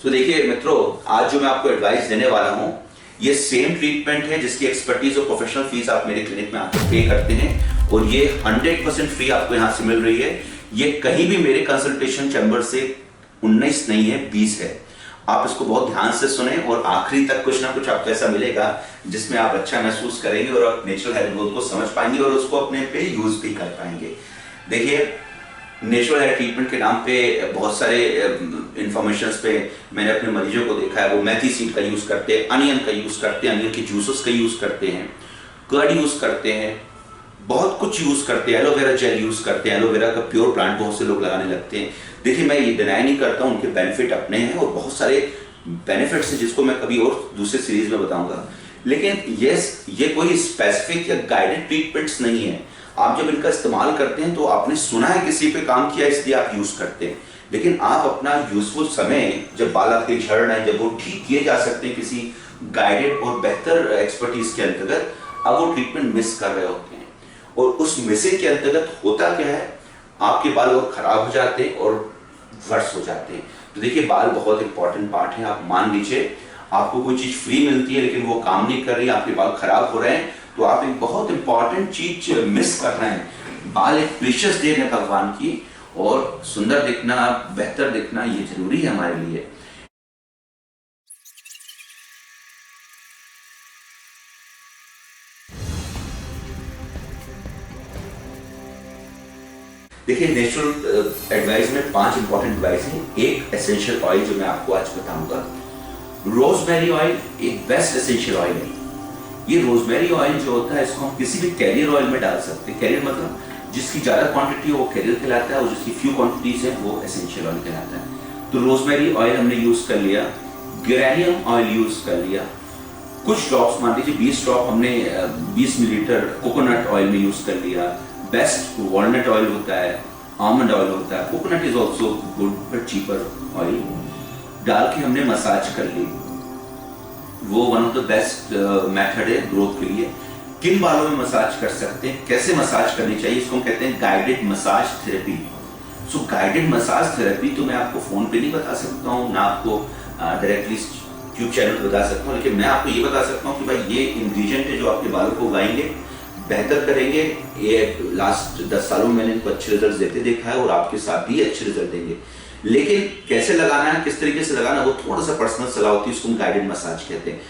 तो देखिए मित्रों, आज जो मैं आपको एडवाइस देने वाला हूं, ये सेम ट्रीटमेंट है जिसकी एक्सपर्टीज और प्रोफेशनल फीस आप मेरे क्लिनिक में आकर पे करते हैं और ये 100% फ्री आपको यहां से मिल रही है। ये कहीं भी मेरे कंसल्टेशन चैम्बर से 19 नहीं है, 20 है। आप इसको बहुत ध्यान से सुने और आखिरी तक कुछ ना कुछ आपको ऐसा मिलेगा जिसमें आप अच्छा महसूस करेंगे और नेचुरल हेयर ग्रोथ को समझ पाएंगे और उसको अपने पे यूज भी कर पाएंगे। देखिए, नेचुरल हेयर ट्रीटमेंट के नाम पे बहुत सारे इंफॉर्मेशंस पे मैंने अपने मरीजों को देखा है, वो मेथी सीड का यूज करते हैं, अनियन का यूज करते हैं, अनियन के जूसेस का यूज करते हैं, कर्ड यूज करते हैं, बहुत कुछ यूज करते हैं, एलोवेरा जेल यूज करते हैं, एलोवेरा का प्योर प्लांट बहुत से लोग लगाने लगते हैं। देखिए, मैं ये डिनाई नहीं करता हूँ, उनके बेनिफिट अपने हैं और बहुत सारे बेनिफिट्स हैं जिसको मैं कभी और दूसरे सीरीज में बताऊंगा। लेकिन ये कोई स्पेसिफिक या गाइडेड ट्रीटमेंट्स नहीं है। आप जब इनका इस्तेमाल करते हैं तो आपने सुना है किसी पे काम किया इसलिए आप यूज करते हैं, लेकिन आप अपना यूजफुल समय जब बाल आपके झड़ रहे हैं, जब वो ठीक किए जा सकते हैं किसी गाइडेड और बेहतर एक्सपर्टीज के अंतर्गत, अब वो ट्रीटमेंट मिस कर रहे होते हैं। और उस मिसिंग के अंतर्गत होता क्या है, आपके बाल और खराब हो जाते हैं और वर्स हो जाते हैं। तो देखिए, बाल बहुत इंपॉर्टेंट पार्ट है। आप मान लीजिए आपको कोई चीज फ्री मिलती है लेकिन वो काम नहीं कर रही, आपके बाल खराब हो रहे हैं, तो आप एक बहुत इंपॉर्टेंट चीज मिस कर रहे हैं। बाल एक प्रीशियस देन है भगवान की, और सुंदर दिखना, बेहतर दिखना ये जरूरी है हमारे लिए। देखिए, नेचुरल एडवाइस में 5 इंपॉर्टेंट एडवाइस हैं। एक एसेंशियल ऑयल जो मैं आपको आज बताऊंगा, रोजमेरी ऑयल एक बेस्ट एसेंशियल ऑयल है। ये रोजमेरी ऑयल जो होता है, इसको हम किसी भी कैरियर ऑयल में डाल सकते हैं। कैरियर मतलब जिसकी ज्यादा क्वांटिटी है वो कैरियर कहलाता है और जिसकी फ्यू क्वांटिटीज है वो एसेंशियल ऑयल कहलाता है। तो रोजमेरी ऑयल हमने यूज कर लिया, गेरेनियम ऑयल यूज कर लिया, कुछ ड्रॉप्स, मान लीजिए 20 ड्रॉप हमने 20 मिलीलीटर कोकोनट ऑयल में यूज कर लिया। बेस्ट वॉलनट ऑयल होता है, आमंड ऑयल होता है, coconut is also good but cheaper oil, डाल के हमने मसाज कर ली। वो one of the best method है ग्रोथ के लिए। किन बालों में मसाज कर सकते हैं, कैसे मसाज करनी चाहिए, इसको हम कहते हैं गाइडेड मसाज थेरेपी। सो गाइडेड मसाज थेरेपी तो मैं आपको फोन पे नहीं बता सकता हूँ, ना आपको डायरेक्टली ट्यूब चैनल पे बता सकता हूँ, लेकिन मैं आपको ये बता सकता हूँ कि भाई ये इंग्रेडिएंट है जो आपके बालों को उगाएंगे, बेहतर करेंगे। ये लास्ट 10 सालों में मैंने इनको अच्छे रिजल्ट देते देखा है और आपके साथ भी अच्छे रिजल्ट देंगे। लेकिन कैसे लगाना है, किस तरीके से लगाना है, वो थोड़ा सा पर्सनल सलाह होती है, उसको हम गाइडेड मसाज कहते हैं।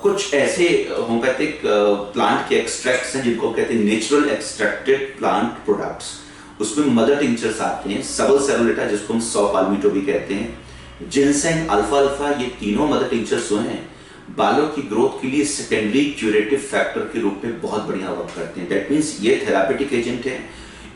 कुछ ऐसे होम्योपैथिक प्लांट के एक्सट्रैक्ट्स हैं जिनको कहते हैं नेचुरल एक्सट्रैक्टेड प्लांट प्रोडक्ट्स। उसमें मदर टिंचर्स आते हैं, सबल सेरुलेटा जिसको हम सौ पाल्मिटो भी कहते हैं, जिनसेंग, अल्फा अल्फा, ये तीनों मदर टिंचर्स जो हैं बालों की ग्रोथ के लिए सेकेंडरी क्यूरेटिव फैक्टर के रूप में बहुत बढ़िया वर्क करते हैं। दैट मीन्स ये थेरापेटिक एजेंट है।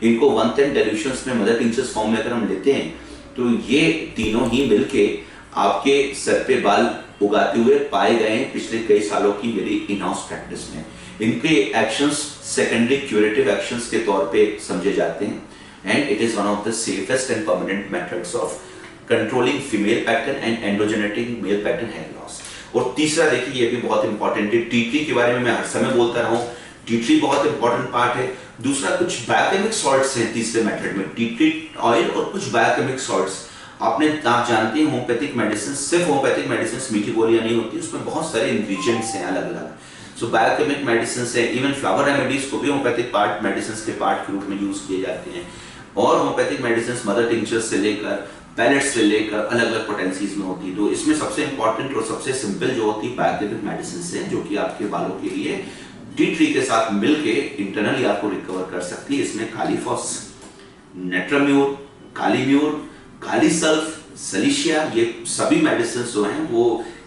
इनको 110 डाइल्यूशंस में मदर टिंचर्स फॉर्म में अगर हम लेते हैं तो ये तीनों ही मिलके आपके सर पे बाल उगाते हुए पाए गए हैं पिछले कई सालों की मेरी इन हाउस प्रैक्टिस में। इनके एक्शंस सेकेंडरी क्यूरेटिव एक्शंस के तौर पे समझे जाते हैं and it is one of the safest and permanent methods of controlling female pattern and androgenetic male pattern hair loss. और तीसरा, देखिए ये भी बहुत इंपॉर्टेंट है, टी ट्री के बारे में मैं हर समय बोलता रहा हूँ, टी ट्री बहुत इंपॉर्टेंट पार्ट है। दूसरा, कुछ बायोकेमिक सॉल्ट्स हैं तीसरे मेथड में, टी ट्री ऑयल और कुछ बायोकेमिक सॉल्ट्स। आप जानते हैं होम्योपैथिक मेडिसिन, सिर्फ होम्योपैथिक मेडिसिन मीठी गोलियां नहीं होती, उसमें बहुत सारे इंग्रेडिएंट्स हैं अलग अलग। सो बायोकेमिक मेडिसिन है, इवन फ्लावर रेमेडीज को भी होम्योपैथिक पार्ट मेडिसिन के पार्ट के रूप में यूज किए जाते हैं। और होम्योपैथिक मेडिसिन मदर टिंचर्स से लेकर पैलेट्स से लेकर अलग अलग पोटेंसीज में होती है। तो इसमें सबसे इंपॉर्टेंट और सबसे सिंपल जो होती है बायोकेमिक मेडिसिन है, जो कि आपके बालों के लिए टी ट्री के साथ मिलके इंटरनली आपको रिकवर कर सकती है। इसमें कालीफॉस, नेट्राम्यूर, कालीम्यूर, कालीसल्फ, सलीशिया, ये सभी मेडिसिन जो हैं वो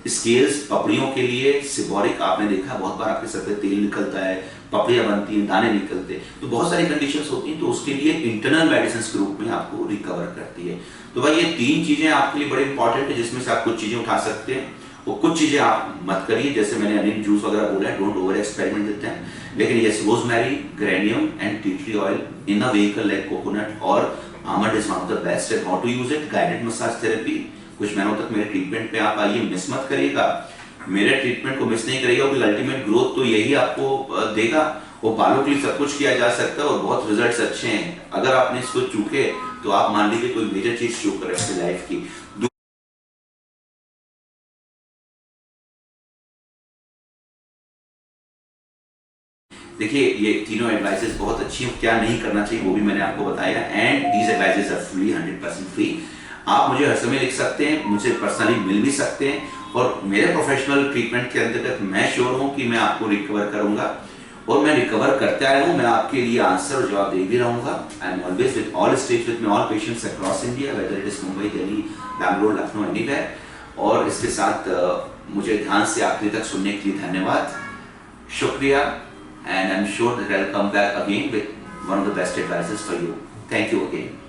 स्केल्स, पपड़ियों के लिए, सिबोरिक, आपने देखा बहुत बार आपके सर पे तेल निकलता है, पपड़ियां बनती हैं, दाने निकलते हैं, तो बहुत सारी कंडीशंस होती हैं, तो उसके लिए इंटरनल मेडिसिन के रूप में आपको रिकवर करती है। तो भाई ये 3 चीजें आपके लिए बड़े इंपॉर्टेंट है, जिसमें से आप कुछ चीजें उठा सकते हैं और कुछ चीजें आप मत करिए। जैसे मैंने अनियन जूस वगैरह बोला है, don't over experiment with them. लेकिन ये rosemary, geranium and tea tree oil in a vehicle like coconut और almond is one of the best. And how to use it, guided massage therapy. कुछ महीनों तक मेरे ट्रीटमेंट पे आप आइए, मिस मत करिएगा, मेरे ट्रीटमेंट को मिस नहीं करिएगा, क्योंकि अल्टीमेट ग्रोथ तो यही आपको देगा वो बालों के लिए सब कुछ किया जा सकता है और बहुत रिजल्ट्स अच्छे हैं। अगर आपने इसको चूके तो आप मान लीजिए कोई मेजर चीज चूक रहे अपनी लाइफ की। देखिए ये तीनों एडवाइसेस बहुत अच्छी हैं, क्या नहीं करना चाहिए वो भी मैंने आपको बताया, and these advices are free, 100% free. आप मुझे हर समय लिख सकते हैं, मुझे पर्सनली मिल भी सकते हैं, और मेरे प्रोफेशनल ट्रीटमेंट के अंतर्गत मैं श्योर हूं कि मैं आपको रिकवर करूंगा, और मैं रिकवर करते आया हूं। मैं आपके लिए आंसर और जवाब दे भी रहूंगा। I am always with all stage with all patients across India, whether it is Mumbai, Delhi, Bangalore, Lucknow, anywhere. और इसके साथ मुझे ध्यान से आखिरी तक सुनने के लिए धन्यवाद, शुक्रिया, and I'm sure that I'll come back again with one of the best advices for you. Thank you again.